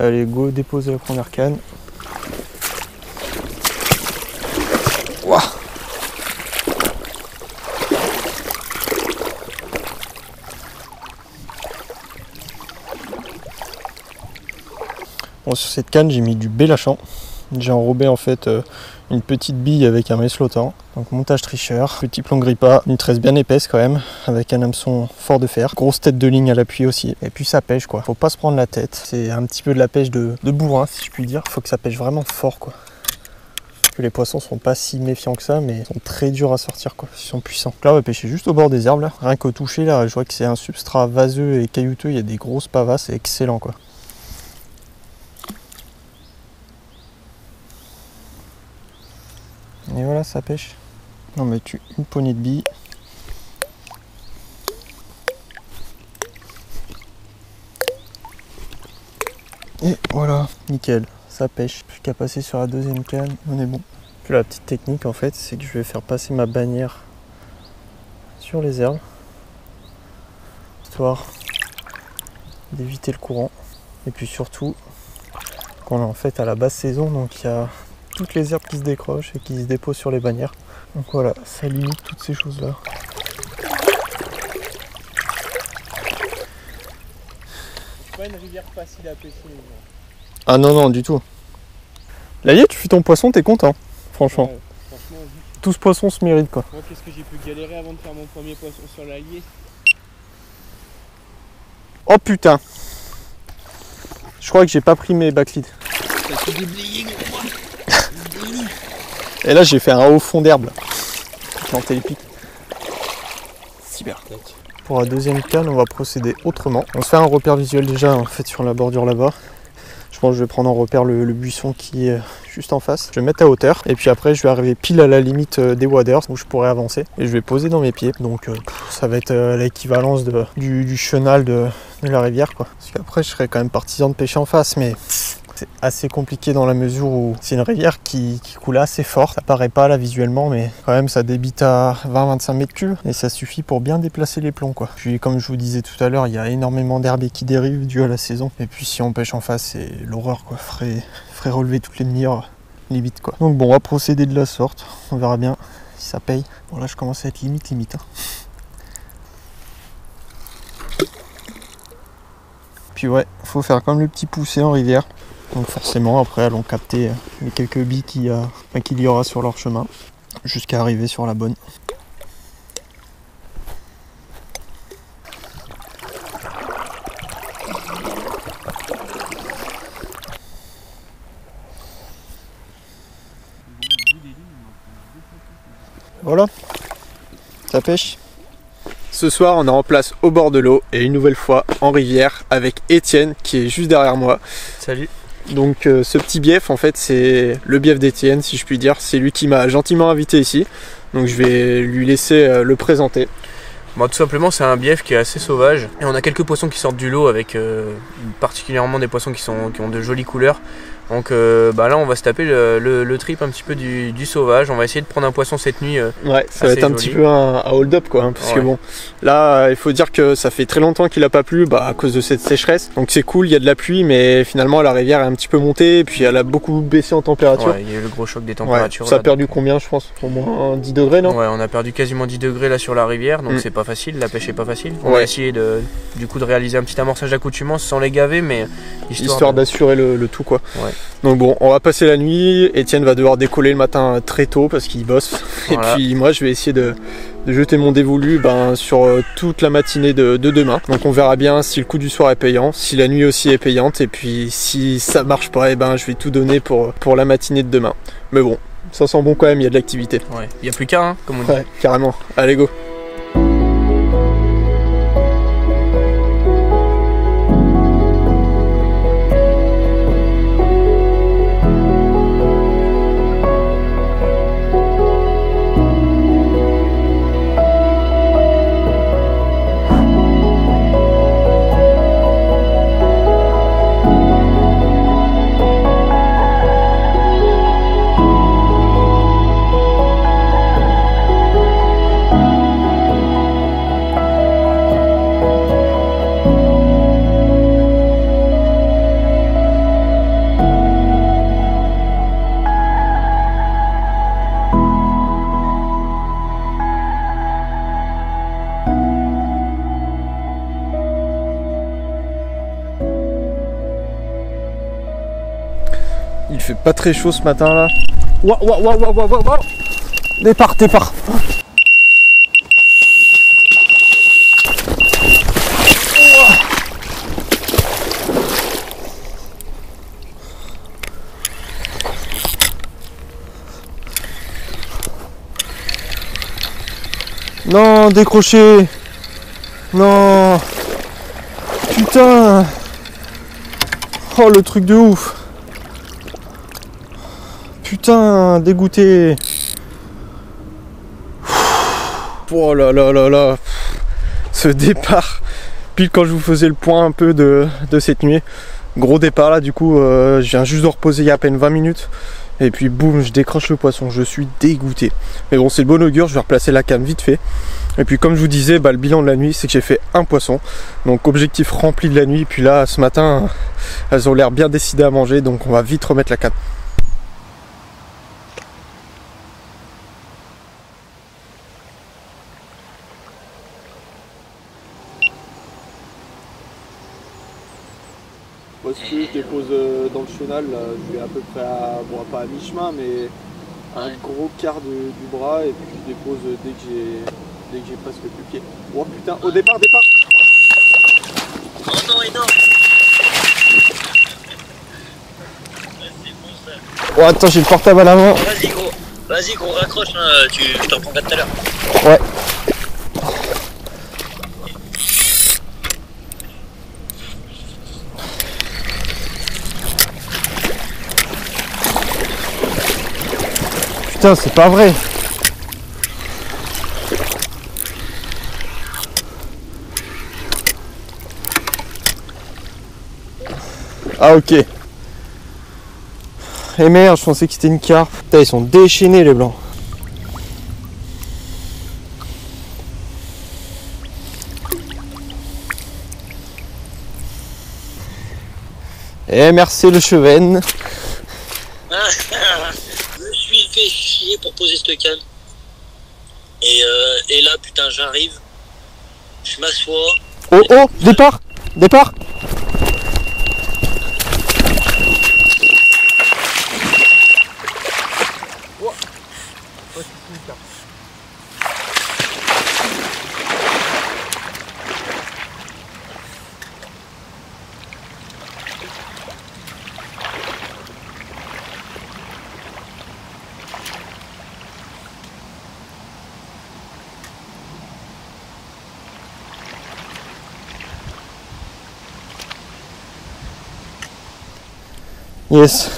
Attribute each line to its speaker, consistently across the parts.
Speaker 1: Allez, go déposer la première canne. Ouah. Bon, sur cette canne, j'ai mis du Bellachant. J'ai enrobé en fait une petite bille avec un maïs flottant. Donc montage tricheur, petit plomb grippa, une tresse bien épaisse quand même, avec un hameçon fort de fer. Grosse tête de ligne à l'appui aussi. Et puis ça pêche quoi. Faut pas se prendre la tête. C'est un petit peu de la pêche de bourrin si je puis dire. Faut que ça pêche vraiment fort quoi. Parce que les poissons sont pas si méfiants que ça, mais ils sont très durs à sortir quoi. Ils sont puissants. Donc là on va pêcher juste au bord des herbes là. Rien qu'au toucher là, je vois que c'est un substrat vaseux et caillouteux. Il y a des grosses pavasses, c'est excellent quoi. Et voilà, ça pêche. On met une poignée de billes. Et voilà, nickel, ça pêche. Plus qu'à passer sur la deuxième canne, on est bon. Puis la petite technique en fait, c'est que je vais faire passer ma bannière sur les herbes, histoire d'éviter le courant. Et puis surtout, qu'on est en fait à la basse saison, donc il y a toutes les herbes qui se décrochent et qui se déposent sur les bannières. Donc voilà, ça limite toutes ces choses-là.
Speaker 2: C'est pas une rivière facile à pêcher.
Speaker 1: Ah non, non, du tout. Là, tu fais ton poisson, t'es content, franchement.
Speaker 2: Ouais, franchement,
Speaker 1: tout ce poisson se mérite quoi.
Speaker 2: Moi, qu'est-ce que j'ai pu galérer avant de faire mon premier poisson sur l'Allier.
Speaker 1: Oh putain. Je crois que j'ai pas pris mes backleads.
Speaker 2: T'as tout déblayé, gros.
Speaker 1: Et là j'ai fait un haut fond d'herbe. Planter les pics. Super. Pour la deuxième canne, on va procéder autrement. On se fait un repère visuel déjà en fait sur la bordure là-bas. Je pense que je vais prendre en repère le buisson qui est juste en face. Je vais mettre à hauteur et puis après je vais arriver pile à la limite des waders où je pourrais avancer. Et je vais poser dans mes pieds. Donc ça va être l'équivalence du chenal de la rivière quoi. Parce qu'après je serais quand même partisan de pêcher en face, mais c'est assez compliqué dans la mesure où c'est une rivière qui coule assez fort. Ça paraît pas là visuellement, mais quand même ça débite à 20-25 mètres cubes et ça suffit pour bien déplacer les plombs quoi. Puis comme je vous disais tout à l'heure, il y a énormément d'herbes qui dérivent dû à la saison. Et puis si on pêche en face, c'est l'horreur quoi. Ferait relever toutes les demi-heures limite quoi. Donc bon, on va procéder de la sorte. On verra bien si ça paye. Bon là je commence à être limite hein. Puis ouais, faut faire comme le petit poussé en rivière. Donc forcément après allons capter les quelques billes qu'il y aura sur leur chemin jusqu'à arriver sur la bonne. Voilà, ça pêche. Ce soir on est en place au bord de l'eau et une nouvelle fois en rivière avec Étienne qui est juste derrière moi.
Speaker 2: Salut.
Speaker 1: Donc ce petit bief en fait c'est le bief d'Étienne si je puis dire, c'est lui qui m'a gentiment invité ici, donc je vais lui laisser le présenter.
Speaker 2: Bon, tout simplement c'est un bief qui est assez sauvage et on a quelques poissons qui sortent du lot avec particulièrement des poissons qui ont de jolies couleurs. Donc là on va se taper le trip un petit peu du sauvage. On va essayer de prendre un poisson cette nuit.
Speaker 1: Ouais, ça va être un petit peu un hold-up quoi, hein, parce que bon, là il faut dire que ça fait très longtemps qu'il a pas plu à cause de cette sécheresse. Donc c'est cool, il y a de la pluie, mais finalement la rivière est un petit peu montée et puis elle a beaucoup baissé en température.
Speaker 2: Ouais, il y a eu le gros choc des températures.
Speaker 1: Ouais, ça a perdu combien je pense? Au moins 10 degrés non?
Speaker 2: Ouais, on a perdu quasiment 10 degrés là sur la rivière, donc c'est pas facile, la pêche est pas facile. On va essayer de réaliser un petit amorçage d'accoutumance sans les gaver, mais
Speaker 1: histoire d'assurer le tout quoi.
Speaker 2: Ouais.
Speaker 1: Donc bon, on va passer la nuit. Étienne va devoir décoller le matin très tôt parce qu'il bosse. Voilà. Et puis moi je vais essayer de jeter mon dévolu sur toute la matinée de demain. Donc on verra bien si le coup du soir est payant, si la nuit aussi est payante, et puis si ça marche pas, je vais tout donner pour la matinée de demain. Mais bon, ça sent bon quand même, il y a de l'activité.
Speaker 2: Ouais, il n'y a plus qu'à, comme on dit.
Speaker 1: Ouais, carrément. Allez go. pas très chaud ce matin là. Waouh, waouh, waouh, waouh, waouh, waouh. Départ, départ. Non, décroché. Non. Putain. Oh, le truc de ouf. Putain, dégoûté. Oh là là là là. Ce départ, pile quand je vous faisais le point un peu de cette nuit. Gros départ là, du coup, je viens juste de reposer il y a à peine 20 minutes. Et puis boum, je décroche le poisson, je suis dégoûté. Mais bon, c'est le bon augure, je vais replacer la canne vite fait. Et puis comme je vous disais, le bilan de la nuit, c'est que j'ai fait un poisson. Donc objectif rempli de la nuit. Puis là, ce matin, elles ont l'air bien décidées à manger, donc on va vite remettre la canne. Moi, si tu veux, je dépose dans le chenal, là, je vais à peu près à, bon, pas à mi-chemin, mais un gros quart du bras, et puis je dépose dès que j'ai presque plus pied. Oh putain, au départ, départ.
Speaker 3: Oh non, énorme. Ouais, c'est bon ça.
Speaker 1: Oh attends, j'ai le portable à la main.
Speaker 3: Vas-y gros, raccroche, hein, je te reprendrai tout à l'heure.
Speaker 1: Ouais. Putain, c'est pas vrai. Ah ok. Et merde, je pensais que c'était une carpe. Putain, ils sont déchaînés les blancs. Et merci le chevenne.
Speaker 3: Je me suis fait chier pour poser cette canne. Et là, putain, j'arrive. Je m'assois.
Speaker 1: Oh oh, départ, départ. Yes.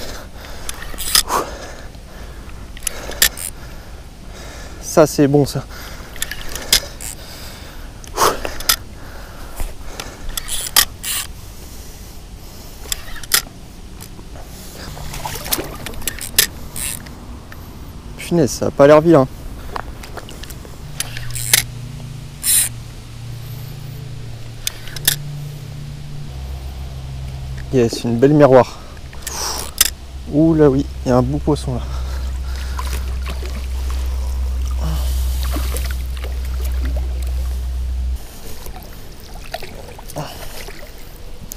Speaker 1: Ça c'est bon ça. Punaise, ça a pas l'air vilain. Yes, une belle miroir. Ouh là oui, il y a un beau poisson là.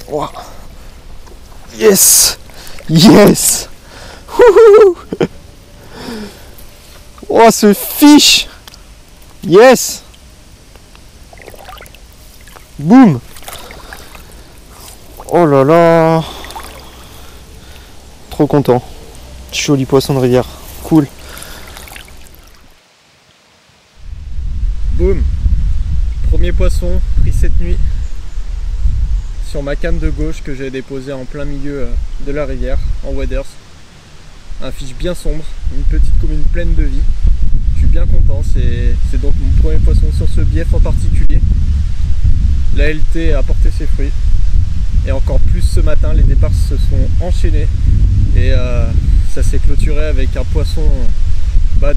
Speaker 1: Wow. Yes. Yes. Wouhou. Oh ce fiche. Yes. Boum. Oh là là. Trop content. Joli poisson de rivière. Cool. Boum. Premier poisson pris cette nuit sur ma canne de gauche que j'ai déposée en plein milieu de la rivière en waders. Un fiche bien sombre, une petite commune pleine de vie. Je suis bien content. C'est donc mon premier poisson sur ce bief en particulier. La LT a porté ses fruits. Et encore plus ce matin, les départs se sont enchaînés. Et ça s'est clôturé avec un poisson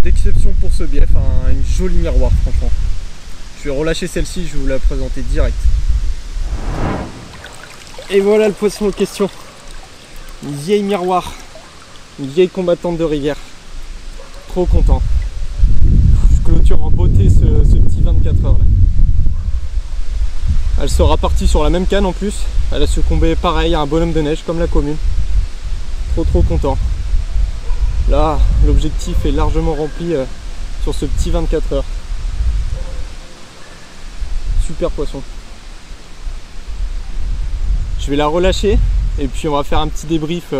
Speaker 1: d'exception pour ce bief, une jolie miroir franchement. Je vais relâcher celle-ci, je vais vous la présenter direct. Et voilà le poisson en question. Une vieille miroir, une vieille combattante de rivière. Trop content. Je clôture en beauté ce petit 24 heures là. Elle sera partie sur la même canne en plus. Elle a succombé pareil à un bonhomme de neige comme la commune. Trop content. Là, l'objectif est largement rempli sur ce petit 24 heures. Super poisson. Je vais la relâcher et puis on va faire un petit débrief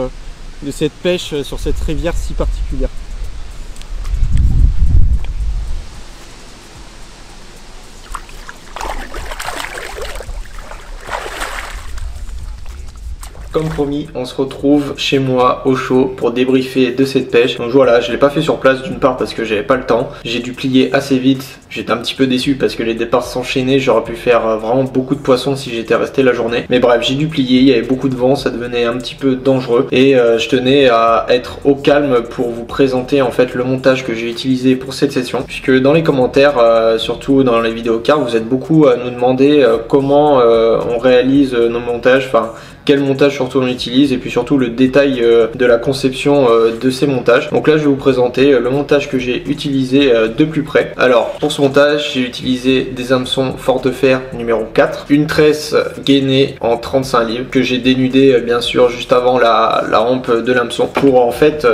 Speaker 1: de cette pêche sur cette rivière si particulière. Comme promis, on se retrouve chez moi au chaud pour débriefer de cette pêche. Donc voilà, je l'ai pas fait sur place d'une part parce que j'avais pas le temps. J'ai dû plier assez vite. J'étais un petit peu déçu parce que les départs s'enchaînaient. J'aurais pu faire vraiment beaucoup de poissons si j'étais resté la journée. Mais bref, j'ai dû plier. Il y avait beaucoup de vent, ça devenait un petit peu dangereux. Et je tenais à être au calme pour vous présenter en fait le montage que j'ai utilisé pour cette session. Puisque dans les commentaires, surtout dans les vidéos cartes, vous êtes beaucoup à nous demander comment on réalise nos montages. Enfin, quel montage surtout on utilise et puis surtout le détail de la conception de ces montages. Donc là je vais vous présenter le montage que j'ai utilisé de plus près. Alors pour ce montage j'ai utilisé des hameçons fort de fer numéro 4, une tresse gainée en 35 livres que j'ai dénudé bien sûr juste avant la rampe de l'hameçon pour en fait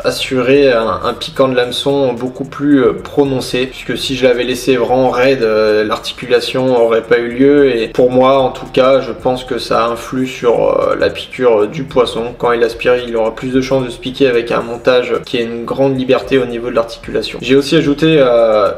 Speaker 1: assurer un piquant de l'hameçon beaucoup plus prononcé, puisque si je l'avais laissé vraiment raide, l'articulation aurait pas eu lieu et pour moi en tout cas je pense que ça influe sur la piqûre du poisson. Quand il aspire, il aura plus de chances de se piquer avec un montage qui a une grande liberté au niveau de l'articulation. J'ai aussi ajouté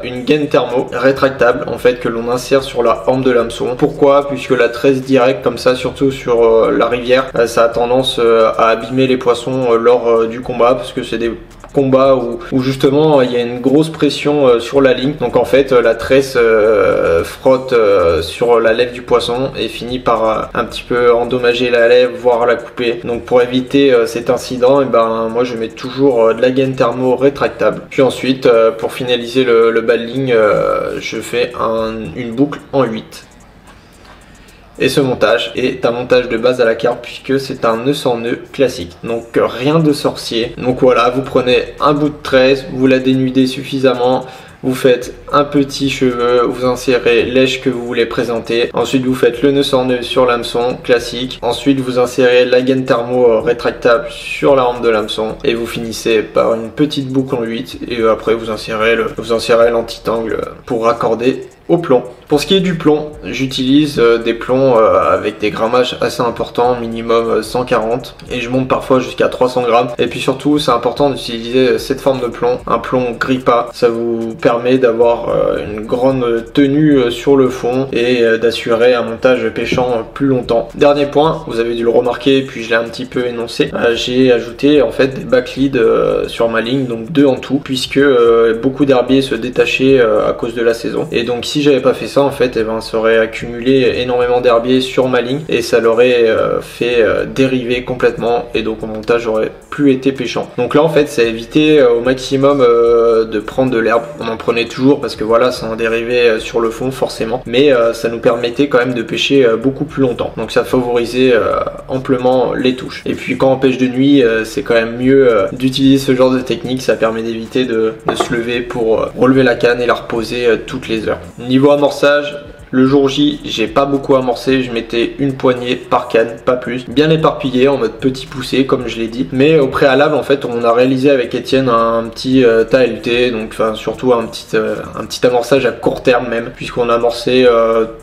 Speaker 1: une gaine thermo rétractable en fait que l'on insère sur la hampe de l'hameçon. Pourquoi? Puisque la tresse directe comme ça, surtout sur la rivière, ça a tendance à abîmer les poissons lors du combat, parce que c'est des combats où justement il y a une grosse pression sur la ligne, donc en fait la tresse frotte sur la lèvre du poisson et finit par un petit peu endommager la lèvre, voire la couper. Donc pour éviter cet incident, et ben moi je mets toujours de la gaine thermo rétractable. Puis ensuite pour finaliser le bas de ligne, je fais une boucle en 8. Et ce montage est un montage de base à la carpe puisque c'est un nœud sans nœud classique. Donc rien de sorcier. Donc voilà, vous prenez un bout de tresse, vous la dénudez suffisamment, vous faites un petit cheveu, vous insérez l'èche que vous voulez présenter. Ensuite vous faites le nœud sans nœud sur l'hameçon classique. Ensuite vous insérez la gaine thermo rétractable sur la hampe de l'hameçon. Et vous finissez par une petite boucle en 8. Et après vous insérez l'anti-tangle pour raccorder au plomb. Pour ce qui est du plomb, j'utilise des plombs avec des grammages assez importants, minimum 140, et je monte parfois jusqu'à 300 grammes. Et puis surtout, c'est important d'utiliser cette forme de plomb, un plomb grippa. Ça vous permet d'avoir une grande tenue sur le fond et d'assurer un montage pêchant plus longtemps. Dernier point, vous avez dû le remarquer, puis je l'ai un petit peu énoncé, j'ai ajouté en fait des backleads sur ma ligne, donc 2 en tout, puisque beaucoup d'herbiers se détachaient à cause de la saison. Et donc si j'avais pas fait ça en fait, ça aurait accumulé énormément d'herbier sur ma ligne et ça l'aurait fait dériver complètement et donc mon montage aurait plus été pêchant. Donc là en fait ça a évité au maximum de prendre de l'herbe. On en prenait toujours parce que voilà, ça en dérivait sur le fond forcément, mais ça nous permettait quand même de pêcher beaucoup plus longtemps. Donc ça favorisait amplement les touches. Et puis quand on pêche de nuit, c'est quand même mieux d'utiliser ce genre de technique. Ça permet d'éviter de se lever pour relever la canne et la reposer toutes les heures. Niveau amorçage, le jour J, j'ai pas beaucoup amorcé, je mettais une poignée par canne, pas plus. Bien éparpillé en mode petit poussé comme je l'ai dit. Mais au préalable en fait on a réalisé avec Étienne un petit TLT, donc surtout un petit amorçage à court terme même, puisqu'on a amorcé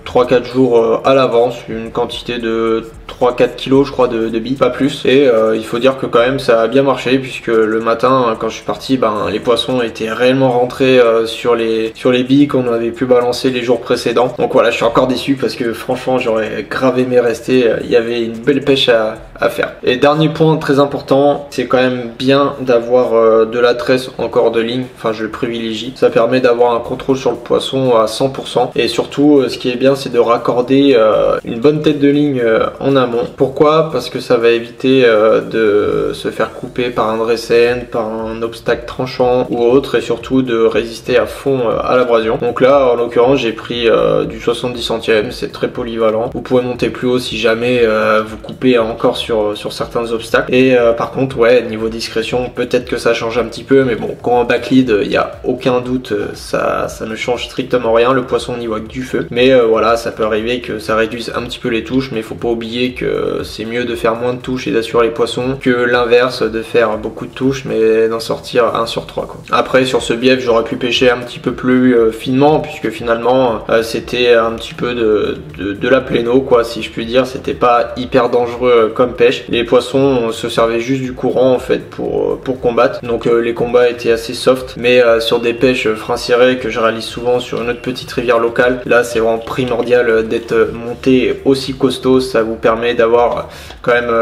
Speaker 1: 3-4 jours à l'avance, une quantité de 3-4 kilos je crois de billes, pas plus. Et il faut dire que quand même ça a bien marché, puisque le matin quand je suis parti, les poissons étaient réellement rentrés sur les billes qu'on avait pu balancer les jours précédents. Donc voilà, je suis encore déçu parce que franchement j'aurais grave aimé rester, il y avait une belle pêche à faire. Et dernier point très important, c'est quand même bien d'avoir de la tresse en corps de ligne, enfin je le privilégie. Ça permet d'avoir un contrôle sur le poisson à 100% et surtout ce qui est bien c'est de raccorder une bonne tête de ligne en amont. Pourquoi? Parce que ça va éviter de se faire couper par un dressène, par un obstacle tranchant ou autre, et surtout de résister à fond à l'abrasion. Donc là en l'occurrence j'ai pris du 70 centièmes, c'est très polyvalent. Vous pouvez monter plus haut si jamais vous coupez encore sur certains obstacles. Et par contre ouais, niveau discrétion peut-être que ça change un petit peu, mais bon, quand on backlead il n'y a aucun doute, ça ne change strictement rien, le poisson n'y voit que du feu. Mais voilà, ça peut arriver que ça réduise un petit peu les touches, mais il faut pas oublier expliqué que c'est mieux de faire moins de touches et d'assurer les poissons que l'inverse, de faire beaucoup de touches mais d'en sortir 1 sur 3 quoi. Après sur ce bief j'aurais pu pêcher un petit peu plus finement, puisque finalement c'était un petit peu de la pléno quoi, si je puis dire. C'était pas hyper dangereux comme pêche. Les poissons se servaient juste du courant en fait pour combattre, donc les combats étaient assez soft. Mais sur des pêches frein ciré que je réalise souvent sur une autre petite rivière locale, là c'est vraiment primordial d'être monté aussi costaud. Ça vous permet d'avoir quand même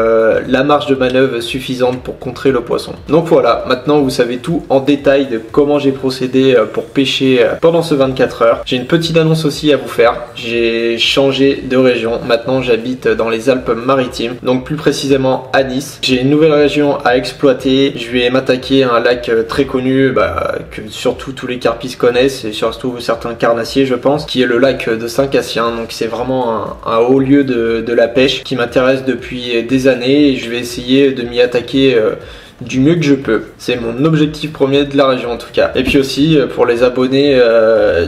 Speaker 1: la marge de manœuvre suffisante pour contrer le poisson. Donc voilà, maintenant vous savez tout en détail de comment j'ai procédé pour pêcher pendant ce 24 heures. J'ai une petite annonce aussi à vous faire. J'ai changé de région. Maintenant j'habite dans les Alpes-Maritimes, donc plus précisément à Nice. J'ai une nouvelle région à exploiter. Je vais m'attaquer à un lac très connu, que surtout tous les carpistes connaissent, et surtout certains carnassiers je pense, qui est le lac de Saint-Cassien. Donc c'est vraiment un haut lieu de la pêche qui m'intéresse depuis des années, et je vais essayer de m'y attaquer du mieux que je peux. C'est mon objectif premier de la région en tout cas. Et puis aussi pour les abonnés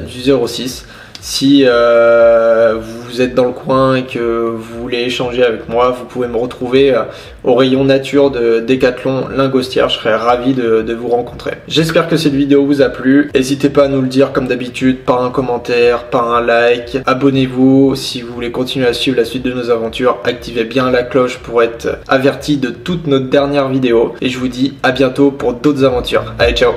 Speaker 1: du 06, si vous êtes dans le coin et que vous voulez échanger avec moi, vous pouvez me retrouver au rayon nature de Decathlon Lingostière. Je serais ravi de vous rencontrer. J'espère que cette vidéo vous a plu. N'hésitez pas à nous le dire comme d'habitude, par un commentaire, par un like. Abonnez-vous si vous voulez continuer à suivre la suite de nos aventures. Activez bien la cloche pour être averti de toutes nos dernières vidéos. Et je vous dis à bientôt pour d'autres aventures. Allez, ciao!